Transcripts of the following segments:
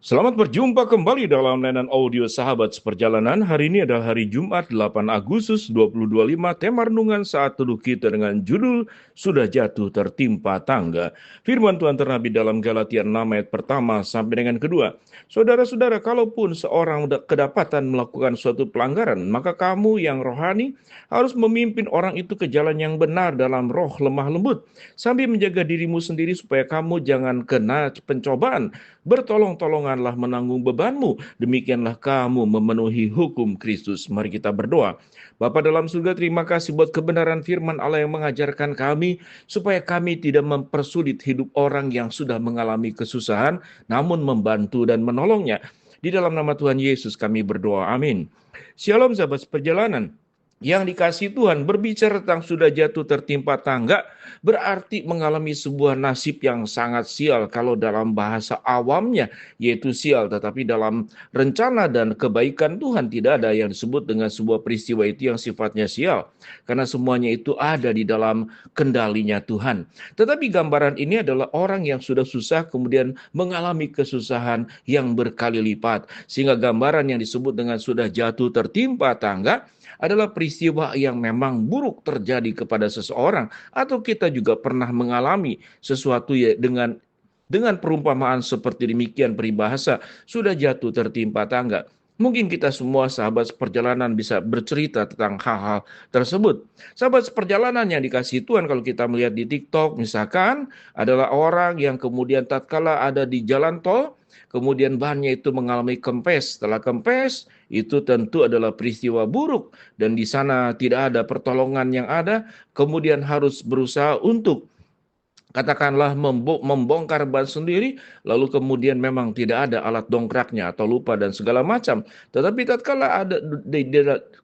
Selamat berjumpa kembali dalam layanan audio Sahabat Seperjalanan. Hari ini adalah hari Jumat 8 Agustus 2025. Tema renungan saat teduh kita dengan judul Sudah Jatuh Tertimpa Tangga. Firman Tuhan ternabi dalam Galatia 6 ayat pertama sampai dengan kedua. Saudara-saudara, kalaupun seorang kedapatan melakukan suatu pelanggaran, maka kamu yang rohani harus memimpin orang itu ke jalan yang benar dalam roh lemah lembut, sambil menjaga dirimu sendiri supaya kamu jangan kena pencobaan. Bertolong-tolonganlah menanggung bebanmu, demikianlah kamu memenuhi hukum Kristus. Mari kita berdoa. Bapa dalam surga, terima kasih buat kebenaran firman Allah yang mengajarkan kami, supaya kami tidak mempersulit hidup orang yang sudah mengalami kesusahan, namun membantu dan menolongnya. Di dalam nama Tuhan Yesus kami berdoa, amin. Shalom sahabat perjalanan. Yang dikasih Tuhan, berbicara tentang sudah jatuh tertimpa tangga, berarti mengalami sebuah nasib yang sangat sial. Kalau dalam bahasa awamnya, yaitu sial. Tetapi dalam rencana dan kebaikan Tuhan, tidak ada yang disebut dengan sebuah peristiwa itu yang sifatnya sial. Karena semuanya itu ada di dalam kendalinya Tuhan. Tetapi gambaran ini adalah orang yang sudah susah, kemudian mengalami kesusahan yang berkali lipat. Sehingga gambaran yang disebut dengan sudah jatuh tertimpa tangga, adalah peristiwa yang memang buruk terjadi kepada seseorang, atau kita juga pernah mengalami sesuatu ya dengan perumpamaan seperti demikian peribahasa, sudah jatuh tertimpa tangga. Mungkin kita semua sahabat seperjalanan bisa bercerita tentang hal-hal tersebut. Sahabat seperjalanan yang dikasihi Tuhan, kalau kita melihat di TikTok misalkan, adalah orang yang kemudian tatkala ada di jalan tol, kemudian bahannya itu mengalami kempes. Setelah kempes, itu tentu adalah peristiwa buruk. Dan di sana tidak ada pertolongan yang ada, kemudian harus berusaha untuk katakanlah membongkar ban sendiri, lalu kemudian memang tidak ada alat dongkraknya atau lupa dan segala macam. Tetapi tatkala ada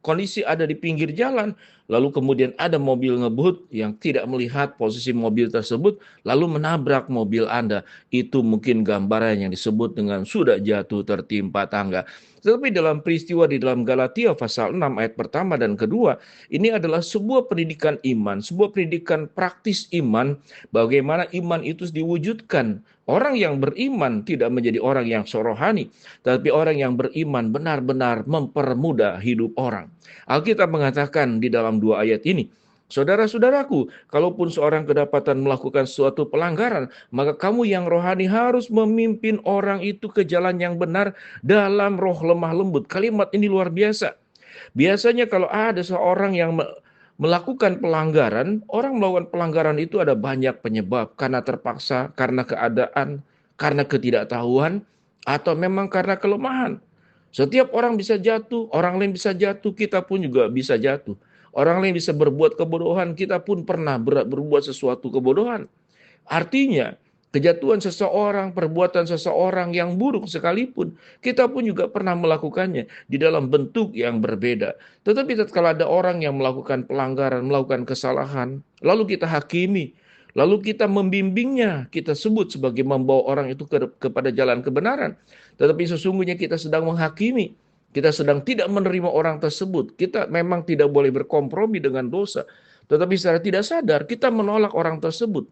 kondisi ada di pinggir jalan, lalu kemudian ada mobil ngebut yang tidak melihat posisi mobil tersebut, lalu menabrak mobil Anda. Itu mungkin gambaran yang disebut dengan sudah jatuh tertimpa tangga. Tetapi dalam peristiwa di dalam Galatia pasal 6 ayat pertama dan kedua, ini adalah sebuah pendidikan iman, sebuah pendidikan praktis iman, bagaimana iman itu diwujudkan. Orang yang beriman tidak menjadi orang yang sorohani, tapi orang yang beriman benar-benar mempermudah hidup orang. Alkitab mengatakan di dalam dua ayat ini, saudara-saudaraku, kalaupun seorang kedapatan melakukan suatu pelanggaran, maka kamu yang rohani harus memimpin orang itu ke jalan yang benar dalam roh lemah lembut. Kalimat ini luar biasa. Biasanya kalau ada seorang yang melakukan pelanggaran, orang melakukan pelanggaran itu ada banyak penyebab, karena terpaksa, karena keadaan, karena ketidaktahuan, atau memang karena kelemahan. Setiap orang bisa jatuh, orang lain bisa jatuh, kita pun juga bisa jatuh. Orang lain bisa berbuat kebodohan, kita pun pernah berbuat sesuatu kebodohan. Artinya, kejatuhan seseorang, perbuatan seseorang yang buruk sekalipun, kita pun juga pernah melakukannya di dalam bentuk yang berbeda. Tetapi tatkala ada orang yang melakukan pelanggaran, melakukan kesalahan, lalu kita hakimi, lalu kita membimbingnya, kita sebut sebagai membawa orang itu kepada jalan kebenaran. Tetapi sesungguhnya kita sedang menghakimi, kita sedang tidak menerima orang tersebut. Kita memang tidak boleh berkompromi dengan dosa, tetapi secara tidak sadar kita menolak orang tersebut.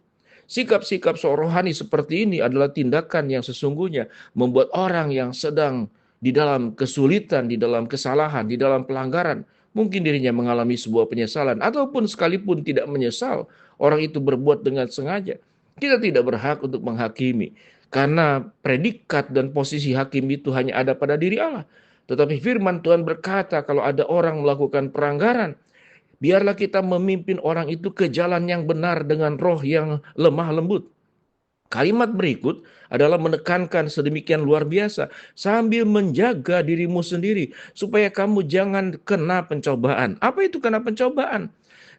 Sikap-sikap rohani seperti ini adalah tindakan yang sesungguhnya membuat orang yang sedang di dalam kesulitan, di dalam kesalahan, di dalam pelanggaran, mungkin dirinya mengalami sebuah penyesalan, ataupun sekalipun tidak menyesal, orang itu berbuat dengan sengaja. Kita tidak berhak untuk menghakimi, karena predikat dan posisi hakim itu hanya ada pada diri Allah. Tetapi firman Tuhan berkata, kalau ada orang melakukan pelanggaran, biarlah kita memimpin orang itu ke jalan yang benar dengan roh yang lemah lembut. Kalimat berikut adalah menekankan sedemikian luar biasa, sambil menjaga dirimu sendiri, supaya kamu jangan kena pencobaan. Apa itu kena pencobaan?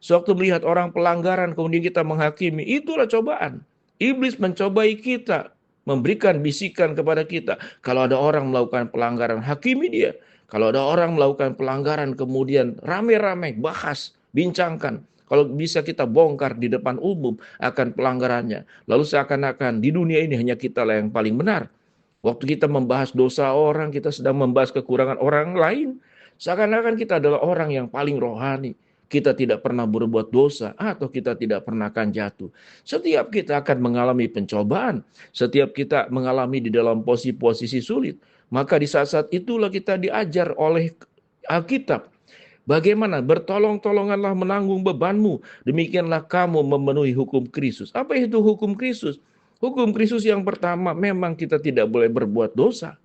Sewaktu melihat orang pelanggaran, kemudian kita menghakimi, itulah cobaan. Iblis mencobai kita, memberikan bisikan kepada kita. Kalau ada orang melakukan pelanggaran, hakimi dia. Kalau ada orang melakukan pelanggaran, kemudian rame-rame bahas, bincangkan. Kalau bisa kita bongkar di depan umum akan pelanggarannya. Lalu seakan-akan di dunia ini hanya kita lah yang paling benar. Waktu kita membahas dosa orang, kita sedang membahas kekurangan orang lain. Seakan-akan kita adalah orang yang paling rohani, kita tidak pernah berbuat dosa, atau kita tidak pernah akan jatuh. Setiap kita akan mengalami pencobaan, setiap kita mengalami di dalam posisi-posisi sulit, maka di saat-saat itulah kita diajar oleh Alkitab. Bagaimana? Bertolong-tolonganlah menanggung bebanmu. Demikianlah kamu memenuhi hukum Kristus. Apa itu hukum Kristus? Hukum Kristus yang pertama, memang kita tidak boleh berbuat dosa.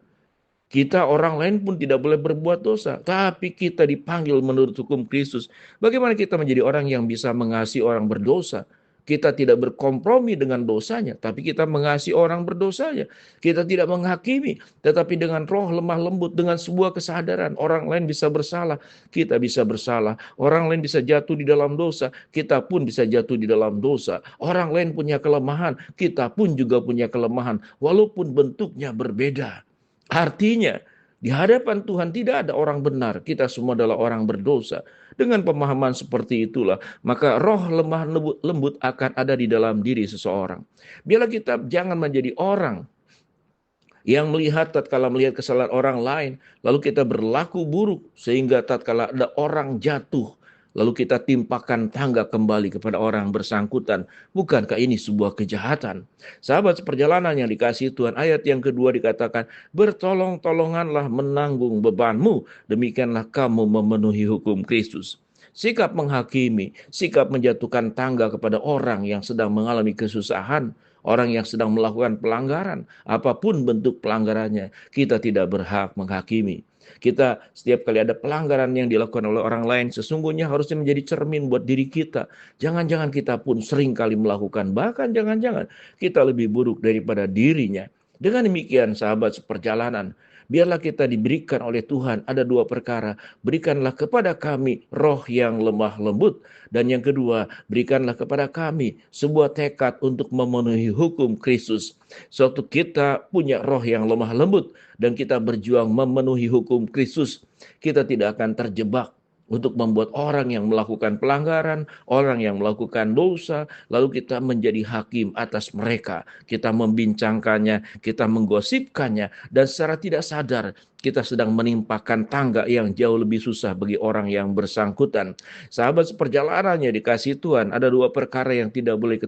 Kita orang lain pun tidak boleh berbuat dosa. Tapi kita dipanggil menurut hukum Kristus. Bagaimana kita menjadi orang yang bisa mengasihi orang berdosa? Kita tidak berkompromi dengan dosanya, tapi kita mengasihi orang berdosanya. Kita tidak menghakimi, tetapi dengan roh lemah lembut, dengan sebuah kesadaran. Orang lain bisa bersalah, kita bisa bersalah. Orang lain bisa jatuh di dalam dosa, kita pun bisa jatuh di dalam dosa. Orang lain punya kelemahan, kita pun juga punya kelemahan, walaupun bentuknya berbeda. Artinya, di hadapan Tuhan tidak ada orang benar, kita semua adalah orang berdosa. Dengan pemahaman seperti itulah, maka roh lemah lembut akan ada di dalam diri seseorang. Biarlah kita jangan menjadi orang yang melihat tatkala melihat kesalahan orang lain, lalu kita berlaku buruk, sehingga tatkala ada orang jatuh, lalu kita timpakan tangga kembali kepada orang bersangkutan. Bukankah ini sebuah kejahatan? Sahabat seperjalanan yang dikasihi Tuhan, ayat yang kedua dikatakan, bertolong-tolonganlah menanggung bebanmu, demikianlah kamu memenuhi hukum Kristus. Sikap menghakimi, sikap menjatuhkan tangga kepada orang yang sedang mengalami kesusahan, orang yang sedang melakukan pelanggaran, apapun bentuk pelanggarannya, kita tidak berhak menghakimi. Kita setiap kali ada pelanggaran yang dilakukan oleh orang lain, sesungguhnya harusnya menjadi cermin buat diri kita. Jangan-jangan kita pun sering kali melakukan, bahkan jangan-jangan kita lebih buruk daripada dirinya. Dengan demikian sahabat seperjalanan, biarlah kita diberikan oleh Tuhan ada dua perkara. Berikanlah kepada kami roh yang lemah lembut. Dan yang kedua, berikanlah kepada kami sebuah tekad untuk memenuhi hukum Kristus. Suatu kita punya roh yang lemah lembut dan kita berjuang memenuhi hukum Kristus, kita tidak akan terjebak untuk membuat orang yang melakukan pelanggaran, orang yang melakukan dosa, lalu kita menjadi hakim atas mereka. Kita membincangkannya, kita menggosipkannya, dan secara tidak sadar kita sedang menimpakan tangga yang jauh lebih susah bagi orang yang bersangkutan. Sahabat seperjalanannya dikasihi Tuhan, ada dua perkara yang tidak boleh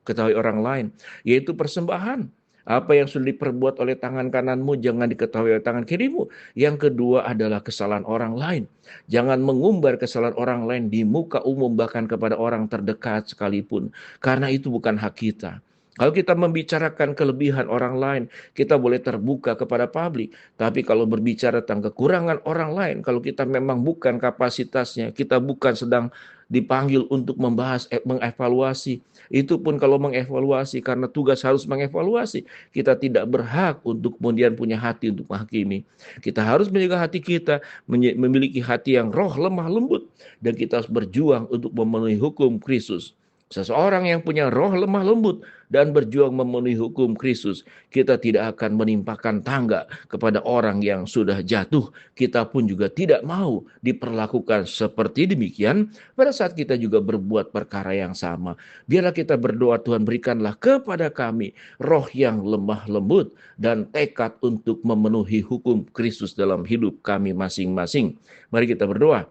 ketahui orang lain, yaitu persembahan. Apa yang sudah diperbuat oleh tangan kananmu jangan diketahui oleh tangan kirimu. Yang kedua adalah kesalahan orang lain. Jangan mengumbar kesalahan orang lain di muka umum, bahkan kepada orang terdekat sekalipun. Karena itu bukan hak kita. Kalau kita membicarakan kelebihan orang lain, kita boleh terbuka kepada publik. Tapi kalau berbicara tentang kekurangan orang lain, kalau kita memang bukan kapasitasnya, kita bukan sedang dipanggil untuk membahas, mengevaluasi. Itu pun kalau mengevaluasi, karena tugas harus mengevaluasi, kita tidak berhak untuk kemudian punya hati untuk menghakimi. Kita harus menjaga hati kita, memiliki hati yang roh lemah lembut, dan kita harus berjuang untuk memenuhi hukum Kristus. Seseorang yang punya roh lemah lembut dan berjuang memenuhi hukum Kristus, kita tidak akan menimpakan tangga kepada orang yang sudah jatuh. Kita pun juga tidak mau diperlakukan seperti demikian pada saat kita juga berbuat perkara yang sama. Biarlah kita berdoa, Tuhan berikanlah kepada kami roh yang lemah lembut dan tekad untuk memenuhi hukum Kristus dalam hidup kami masing-masing. Mari kita berdoa.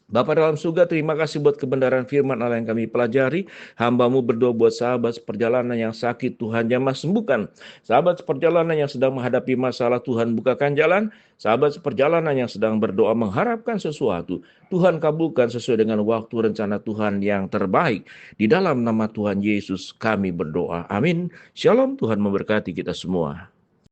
Bapa dalam surga, terima kasih buat kebenaran firman Allah yang kami pelajari. Hamba-Mu berdoa buat sahabat seperjalanan yang sakit, Tuhan jamah sembuhkan. Sahabat seperjalanan yang sedang menghadapi masalah, Tuhan bukakan jalan. Sahabat seperjalanan yang sedang berdoa mengharapkan sesuatu, Tuhan kabulkan sesuai dengan waktu rencana Tuhan yang terbaik. Di dalam nama Tuhan Yesus kami berdoa. Amin. Shalom, Tuhan memberkati kita semua.